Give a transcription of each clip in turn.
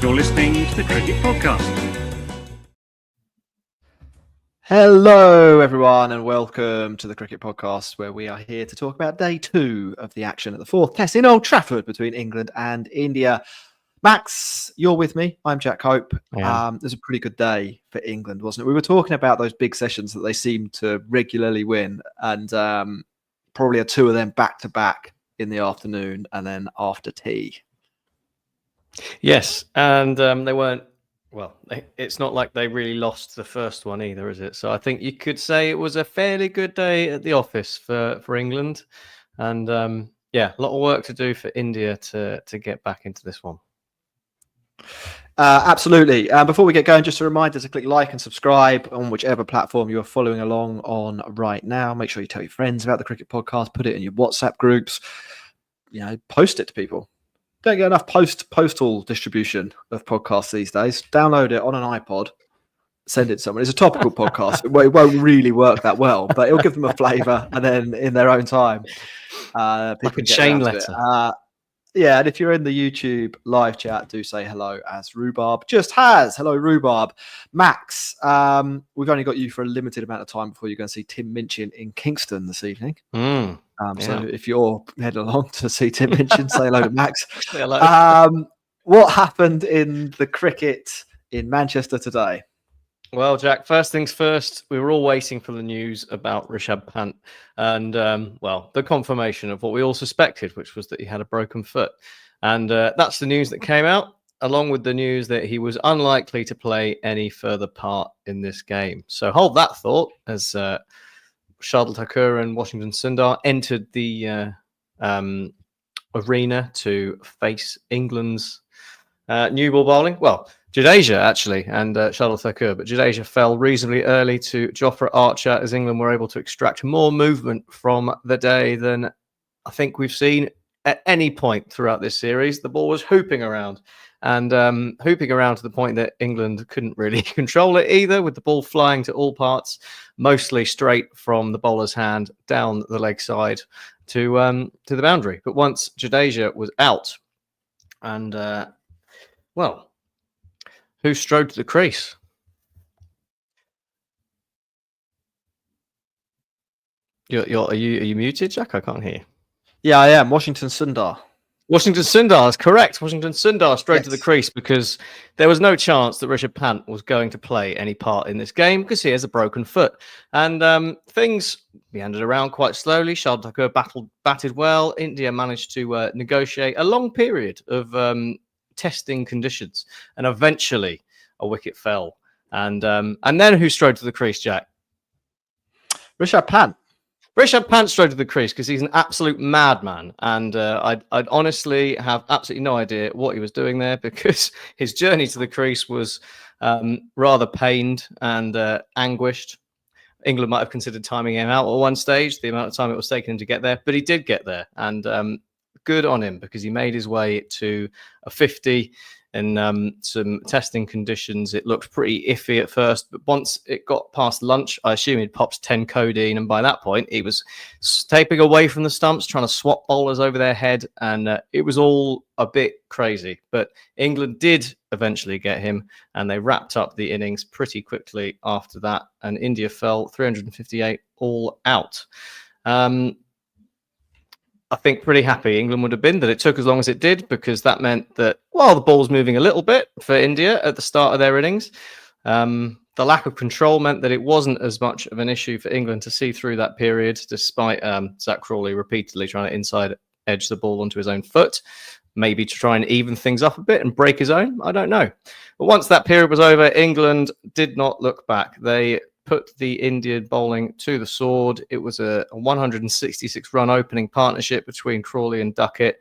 You're listening to the Cricket Podcast. Hello, everyone, and welcome to the Cricket Podcast, where we are here to talk about day 2 of the action at the 4th Test in Old Trafford between England and India. Max, you're with me. I'm Jack Hope. It was a pretty good day for England, wasn't it? We were talking about those big sessions that they seem to regularly win, and probably a 2 of them back-to-back in the afternoon and then after tea. Yes, and they weren't, it's not like they really lost the first one either, is it? So I think you could say it was a fairly good day at the office for England. And a lot of work to do for India to get back into this one. Absolutely. Before we get going, just a reminder to click like and subscribe on whichever platform you're following along on right now. Make sure you tell your friends about the Cricket Podcast, put it in your WhatsApp groups, post it to people. Don't get enough postal distribution of podcasts these days. Download it on an iPod, send it to someone. It's a topical podcast. It won't really work that well, but it'll give them a flavour, and then in their own time, people like a can get chain around to letter. And if you're in the YouTube live chat, do say hello, as Rhubarb just has. Hello, Rhubarb. Max, we've only got you for a limited amount of time before you're going to see Tim Minchin in Kingston this evening. So if you're heading along to see Tim Minchin, say hello to Max. What happened in the cricket in Manchester today? Well, Jack, first things first, we were all waiting for the news about Rishabh Pant and, the confirmation of what we all suspected, which was that he had a broken foot. And that's the news that came out, along with the news that he was unlikely to play any further part in this game. So hold that thought as Shardul Thakur and Washington Sundar entered the arena to face England's new ball bowling. Well, Jadeja, actually, and Shardul Thakur, but Jadeja fell reasonably early to Jofra Archer as England were able to extract more movement from the day than I think we've seen at any point throughout this series. The ball was hooping around and hooping around to the point that England couldn't really control it either, with the ball flying to all parts, mostly straight from the bowler's hand down the leg side to the boundary. But once Jadeja was out and, who strode to the crease? Are you muted, Jack? I can't hear. Yeah, I am. Washington Sundar. Washington Sundar is correct. Washington Sundar strode to the crease because there was no chance that Rishabh Pant was going to play any part in this game because he has a broken foot. And things meandered around quite slowly. Shardul Thakur batted well. India managed to negotiate a long period of testing conditions, and eventually a wicket fell. And then who strode to the crease, Jack? Rishabh Pant. Rishabh Pant strode to the crease because he's an absolute madman, and I'd honestly have absolutely no idea what he was doing there, because his journey to the crease was rather pained and anguished. England might have considered timing him out at one stage, the amount of time it was taking him to get there, but he did get there, and good on him, because he made his way to a 50 in some testing conditions. It looked pretty iffy at first, but once it got past lunch, I assume he'd popped 10 codeine, and by that point he was taping away from the stumps, trying to swap bowlers over their head, and it was all a bit crazy. But England did eventually get him, and they wrapped up the innings pretty quickly after that, and India fell 358 all out. I think pretty happy England would have been that it took as long as it did, because that meant that while the ball was moving a little bit for India at the start of their innings, the lack of control meant that it wasn't as much of an issue for England to see through that period, despite Zak Crawley repeatedly trying to inside edge the ball onto his own foot, maybe to try and even things up a bit and break his own. I don't know. But once that period was over, England did not look back. They put the Indian bowling to the sword. It was a 166-run opening partnership between Crawley and Duckett,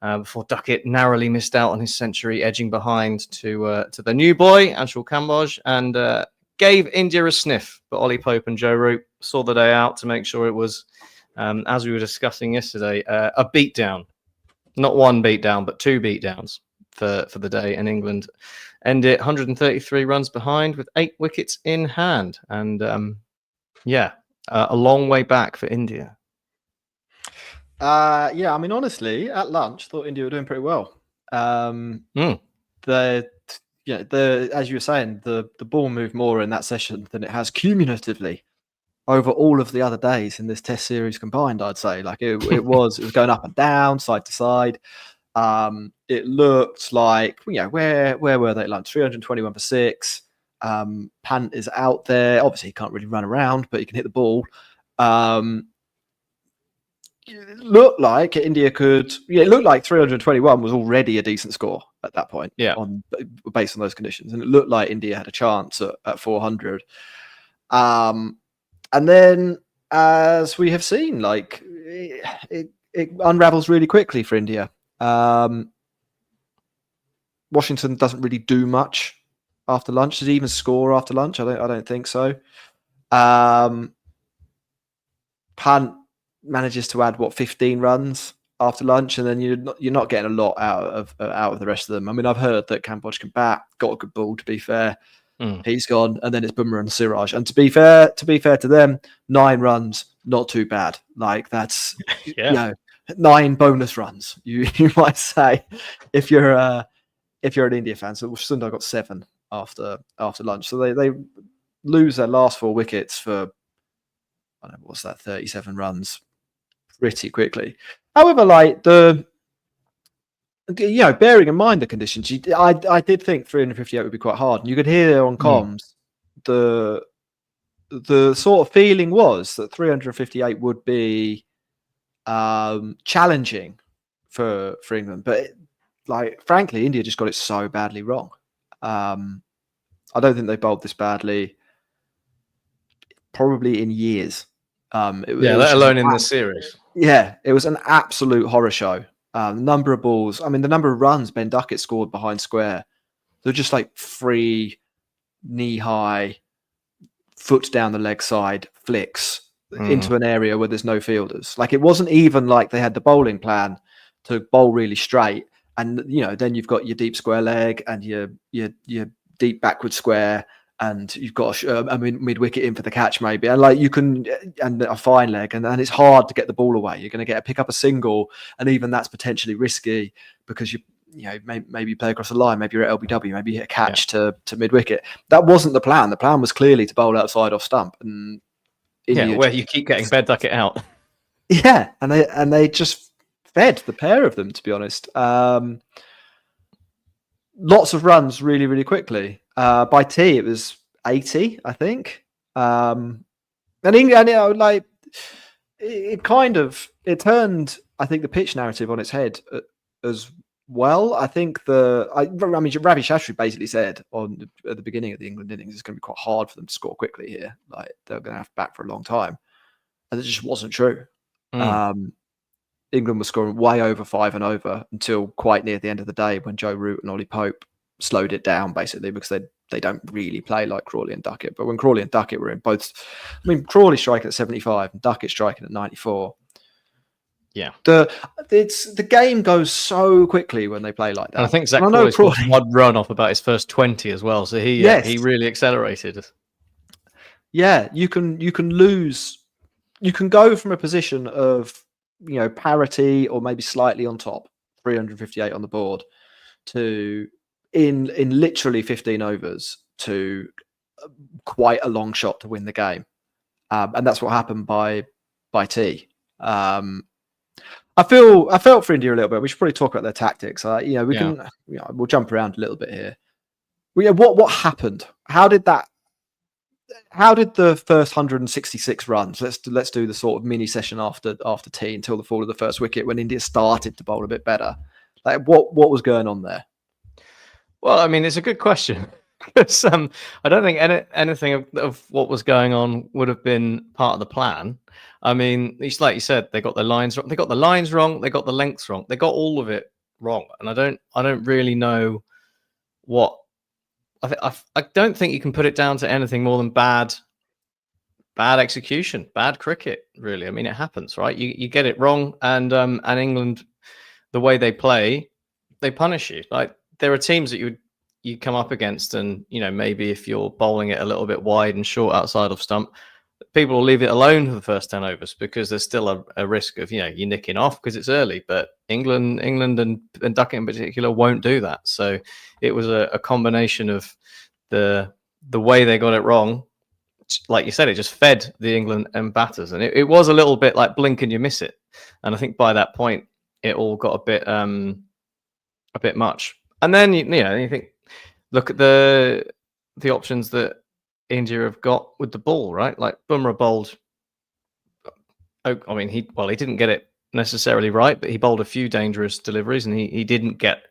before Duckett narrowly missed out on his century, edging behind to the new boy, Anshul Kamboj, and gave India a sniff. But Ollie Pope and Joe Root saw the day out to make sure it was, as we were discussing yesterday, a beatdown. Not one beatdown, but 2 beatdowns for the day, and England end it 133 runs behind with 8 wickets in hand. And a long way back for India. I mean, honestly, at lunch, thought India were doing pretty well. They as you were saying, the ball moved more in that session than it has cumulatively over all of the other days in this Test series combined. I'd say like it was going up and down, side to side. It looked like where were they? Like 321 for 6. Pant is out there. Obviously, he can't really run around, but he can hit the ball. It looked like India could. Yeah, it looked like 321 was already a decent score at that point. Yeah, based on those conditions, and it looked like India had a chance at 400. And then, as we have seen, like it unravels really quickly for India. Washington doesn't really do much after lunch. Did he even score after lunch? I don't think so. Pant manages to add 15 runs after lunch, and then you're not getting a lot out of the rest of them. I mean, I've heard that Kambodge can bat, got a good ball. To be fair, he's gone, and then it's Bumrah and Siraj. And to be fair to them, 9 runs, not too bad. Like that's 9 bonus runs. You might say if you're an India fan. So Sundar got 7 after lunch. So they lose their last 4 wickets for, I don't know, what's that, 37 runs pretty quickly. However, like bearing in mind the conditions, I did think 358 would be quite hard. And you could hear on comms the sort of feeling was that 358 would be challenging for England. But frankly, India just got it so badly wrong. I don't think they bowled this badly probably in years. Let alone in this series. Yeah, it was an absolute horror show. The number of balls, I mean, the number of runs Ben Duckett scored behind square, they're just like free, knee-high, foot down the leg side flicks into an area where there's no fielders. Like, it wasn't even like they had the bowling plan to bowl really straight. And, then you've got your deep square leg and your deep backward square, and you've got a mid-wicket in for the catch maybe, and and a fine leg, and it's hard to get the ball away. You're going to pick up a single, and even that's potentially risky because maybe you play across the line, maybe you're at LBW, maybe you hit a catch to mid-wicket. That wasn't the plan. The plan was clearly to bowl outside off stump, and where you keep getting Ben Duckett out. Yeah, and they just fed the pair of them, to be honest. Lots of runs really, really quickly. By tea, it was 80, I think. And England, it turned, I think, the pitch narrative on its head as well. I think Ravi Shastri basically said at the beginning of the England innings, it's going to be quite hard for them to score quickly here. Like, they're going to have to bat for a long time. And it just wasn't true. England was scoring way over 5 and over until quite near the end of the day when Joe Root and Ollie Pope slowed it down, basically, because they don't really play like Crawley and Duckett. But when Crawley and Duckett were in both, Crawley striking at 75 and Duckett striking at 94. Yeah, the game goes so quickly when they play like that. And I think Zak Crawley scored 1 run off about his first 20 as well, so he really accelerated. Yeah, you can lose. You can go from a position of parity or maybe slightly on top, 358 on the board, to in literally 15 overs to quite a long shot to win the game, and that's what happened by tea. I felt for India a little bit. We should probably talk about their tactics. We'll jump around a little bit here. What happened? How did the first 166 runs? Let's do the sort of mini session after tea until the fall of the first wicket, when India started to bowl a bit better. Like, what was going on there? Well, I mean, it's a good question, because I don't think anything of what was going on would have been part of the plan. I mean, it's like you said, they got the lines wrong. They got the lines wrong. They got the lengths wrong. They got all of it wrong, and I don't really know what. I don't think you can put it down to anything more than bad execution, bad cricket. Really, I mean, it happens, right? You get it wrong, and England, the way they play, they punish you. Like, there are teams that you come up against, and maybe if you're bowling it a little bit wide and short outside of stump, people will leave it alone for the first 10 overs because there's still a risk of, you nicking off because it's early. But England and Duckett in particular won't do that. So it was a combination of the way they got it wrong. Like you said, it just fed the England and batters, and it was a little bit like blink and you miss it. And I think by that point, it all got a bit much. And then you think, look at the options that India have got with the ball, right? Like Bumrah bowled. I mean, he didn't get it necessarily right, but he bowled a few dangerous deliveries, and he didn't get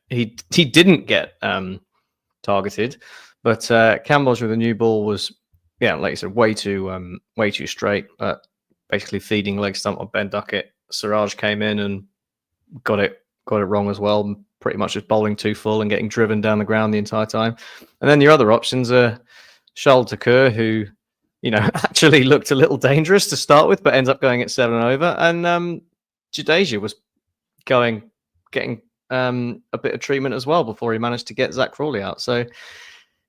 targeted. But Cambodia with the new ball was, like you said, way too straight. Basically feeding leg stump on Ben Duckett. Siraj came in and got it wrong as well. Pretty much just bowling too full and getting driven down the ground the entire time. And then your other options are Shal Thakur, who, actually looked a little dangerous to start with, but ends up going at 7 over. And Jadeja was getting a bit of treatment as well before he managed to get Zak Crawley out. So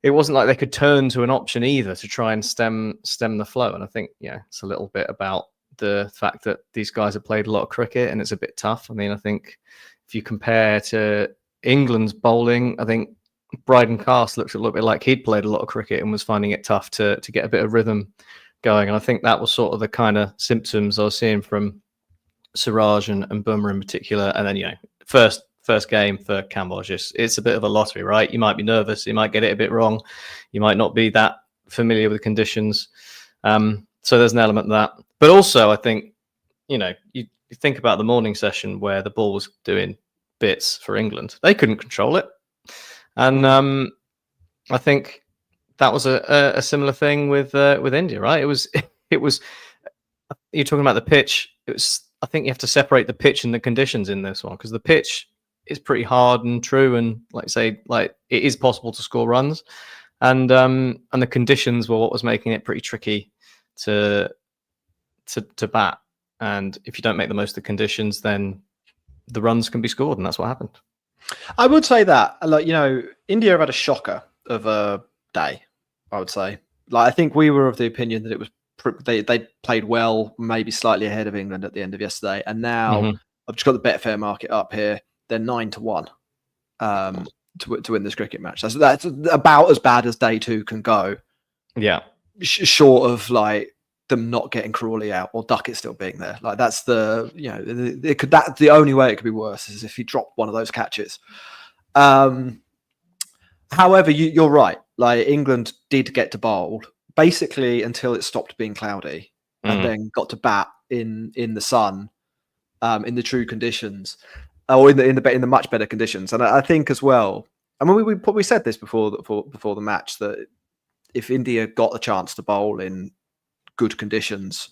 it wasn't like they could turn to an option either to try and stem the flow. And I think, it's a little bit about the fact that these guys have played a lot of cricket and it's a bit tough. I mean, I think if you compare to England's bowling, I think Bryden Cast looks a little bit like he'd played a lot of cricket and was finding it tough to get a bit of rhythm going. And I think that was sort of the kind of symptoms I was seeing from Siraj and Bumrah in particular. And then, first game for Cambodia, it's a bit of a lottery, right? You might be nervous, you might get it a bit wrong, you might not be that familiar with the conditions. So there's an element of that. But also, I think, you think about the morning session where the ball was doing bits for England. They couldn't control it. And I think that was a similar thing with India, right? It was you're talking about the pitch. I think you have to separate the pitch and the conditions in this one, because the pitch is pretty hard and true, and it is possible to score runs, and the conditions were what was making it pretty tricky to bat. And if you don't make the most of the conditions, then the runs can be scored, and that's what happened. I would say that, India have had a shocker of a day, I would say. I think we were of the opinion that it was they played well, maybe slightly ahead of England at the end of yesterday, and now I've just got the Betfair market up here. They're 9-1 to win this cricket match. That's about as bad as day two can go. Yeah, short of them not getting Crawley out or Duckett still being there. That's the that's the only way it could be worse is if he dropped one of those catches. However, you're right. England did get to bowl basically until it stopped being cloudy, and then got to bat in the sun, in the true conditions, or in the much better conditions. And I think as well, I mean, we said this before the match, that if India got the chance to bowl in good conditions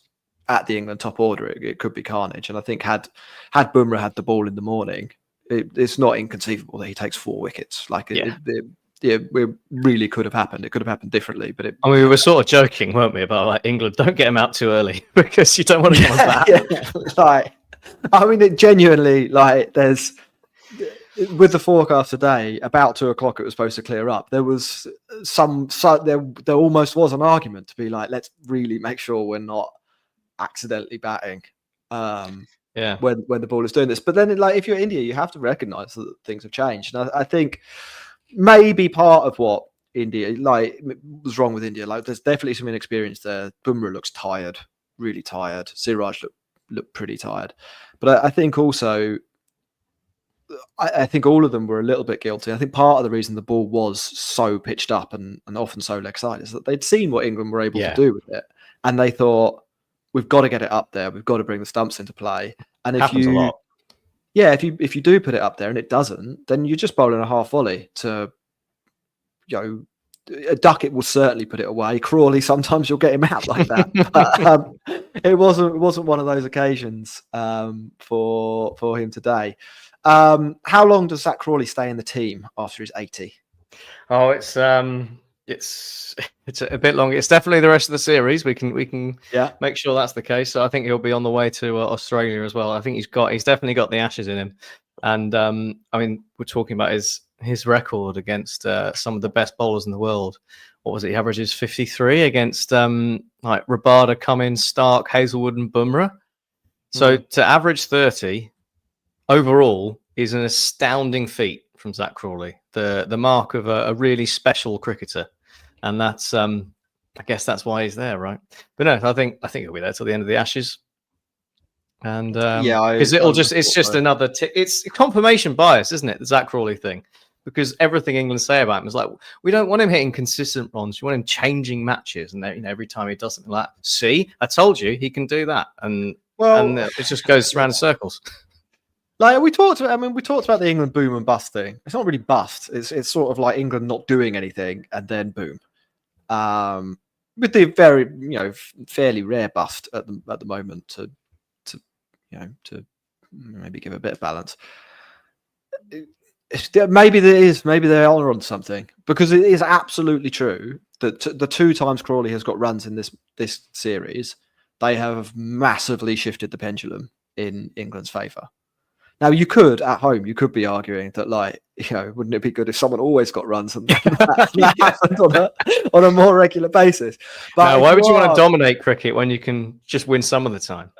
at the England top order, it could be carnage. And I think had Bumrah had the ball in the morning, it's not inconceivable that he takes 4 wickets. It really could have happened. It could have happened differently, but we were sort of joking, weren't we, about England, don't get him out too early because you don't want to come on that. I mean, it genuinely, there's, with the forecast today, about 2 o'clock it was supposed to clear up. There was there almost was an argument to be let's really make sure we're not accidentally batting when the ball is doing this. But then if you're India, you have to recognise that things have changed. And I think maybe part of what India was wrong with India, there's definitely some inexperience there. Bumrah looks tired, really tired. Siraj looked pretty tired. But I think also, I think all of them were a little bit guilty. I think part of the reason the ball was so pitched up and often so leg side is that they'd seen what England were able to do with it, and they thought, we've got to get it up there. We've got to bring the stumps into play. And if happens a lot. Yeah, if you do put it up there and it doesn't, then you're just bowling a half volley to, Duckett will certainly put it away. Crawley, sometimes you'll get him out like that. But it wasn't one of those occasions for him today. How long does Zak Crawley stay in the team after his 80? Oh, it's a bit long. It's definitely the rest of the series. We can make sure that's the case. So I think he'll be on the way to Australia as well. I think he's definitely got the Ashes in him. And I mean, we're talking about his his record against some of the best bowlers in the world. What was it? He averages 53 against like Rabada, Cummins, Stark, Hazelwood, and Bumrah. So to average 30 overall is an astounding feat from Zak Crawley. The mark of a really special cricketer, and that's I guess that's why he's there, right? But no, I think he'll be there till the end of the Ashes. And because it's just another it's confirmation bias, isn't it, the Zak Crawley thing? Because everything England say about him is like, we don't want him hitting consistent runs, we want him changing matches, and every time he does something like that, see, I told you he can do that, and it just goes around in circles. Like we talked about the England boom and bust thing. It's not really bust. It's sort of like England not doing anything and then boom. With the very fairly rare bust at the moment to maybe give a bit of balance. Maybe they are on something, because it is absolutely true that the 2 times Crawley has got runs in this series, they have massively shifted the pendulum in England's favour. Now you could be arguing that, like, wouldn't it be good if someone always got runs and that happened on a more regular basis? But why would you want to dominate cricket when you can just win some of the time?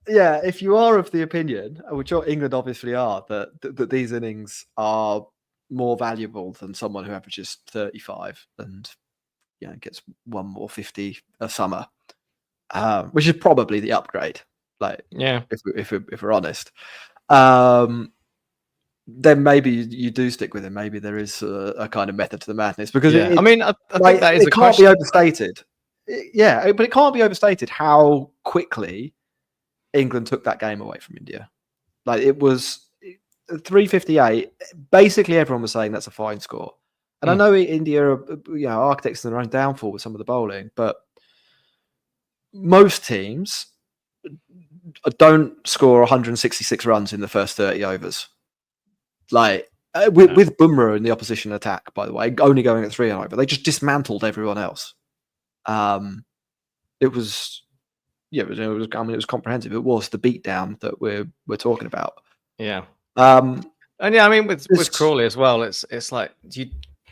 Yeah, if you are of the opinion, which England obviously are, that these innings are more valuable than someone who averages 35 and gets 1 more 50 a summer, which is probably the upgrade. Like, if we're honest, then maybe you do stick with him. Maybe there is a kind of method to the madness, because I think that is it can't be overstated. Yeah, but it can't be overstated how quickly England took that game away from India. Like, it was 358. Basically, everyone was saying that's a fine score. And I know India are architects in their own downfall with some of the bowling, but most teams don't score 166 runs in the first 30 overs. Like, with Bumrah in the opposition attack, by the way, only going at 3 over, they just dismantled everyone else. It was comprehensive. It was the beatdown that we're talking about. Yeah. And with Crawley as well, it's like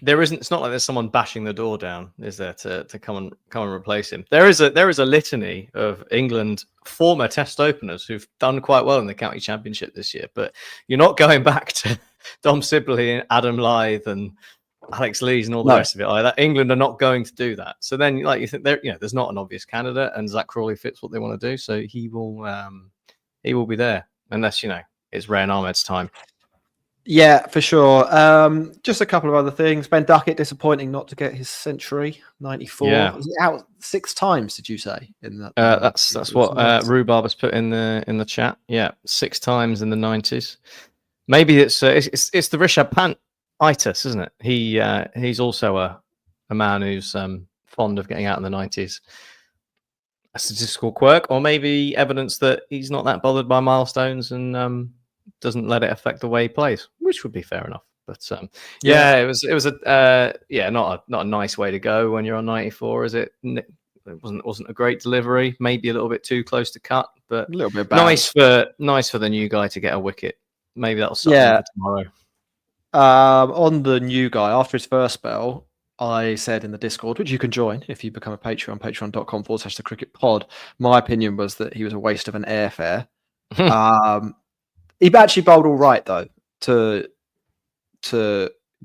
it's not like there's someone bashing the door down, is there, to come and replace him. There is a litany of England former Test openers who've done quite well in the county championship this year, but you're not going back to Dom Sibley and Adam Lyth and Alex Lees and all the rest of it. Like that, England are not going to do that. So then, like, you think there's not an obvious candidate, and Zak Crawley fits what they want to do, so he will be there, unless it's Ray and Ahmed's time. Yeah, for sure. Just a couple of other things. Ben Duckett, disappointing not to get his century, 94. Yeah. Was he out 6 times? Did you say in that? That's what Rhubarb has put in the chat. Yeah, 6 times in the 90s. Maybe it's the Rishabh Pant itis, isn't it? He's also a man who's fond of getting out in the 90s. A statistical quirk, or maybe evidence that he's not that bothered by milestones and doesn't let it affect the way he plays, which would be fair enough. But it was not a nice way to go when you're on 94, is it? It wasn't a great delivery, maybe a little bit too close to cut, but a little bit bad. Nice for the new guy to get a wicket. Maybe that'll start for tomorrow. On the new guy, after his first spell, I said in the Discord, which you can join if you become a Patreon, patreon.com/the cricket pod. My opinion was that he was a waste of an airfare. He actually bowled all right, though, to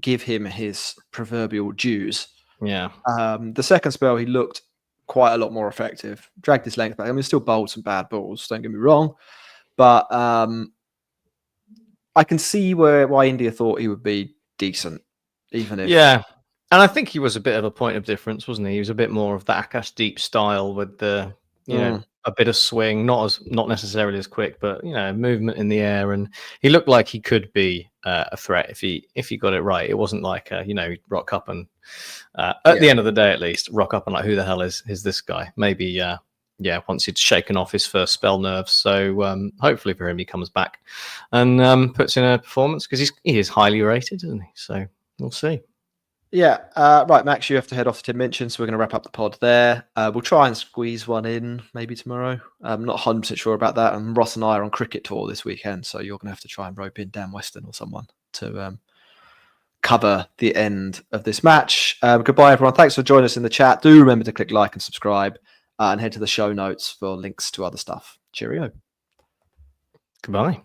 give him his proverbial dues. Yeah. The second spell, he looked quite a lot more effective. Dragged his length back. I mean, still bowled some bad balls, don't get me wrong. But I can see why India thought he would be decent, even if... Yeah. And I think he was a bit of a point of difference, wasn't he? He was a bit more of the Akash Deep style with the, a bit of swing, not necessarily as quick, but movement in the air, and he looked like he could be a threat if he got it right. It wasn't like rock up and at the end of the day, at least, rock up and like, who the hell is this guy? Maybe once he'd shaken off his first spell nerves. So hopefully for him, he comes back and puts in a performance, because he is highly rated, isn't he? So we'll see. Yeah, right, Max, you have to head off to Tim Minchin, so we're going to wrap up the pod there. We'll try and squeeze one in maybe tomorrow. I'm not 100% sure about that. And Ross and I are on cricket tour this weekend, so you're going to have to try and rope in Dan Weston or someone to cover the end of this match. Goodbye, everyone. Thanks for joining us in the chat. Do remember to click like and subscribe, and head to the show notes for links to other stuff. Cheerio. Goodbye.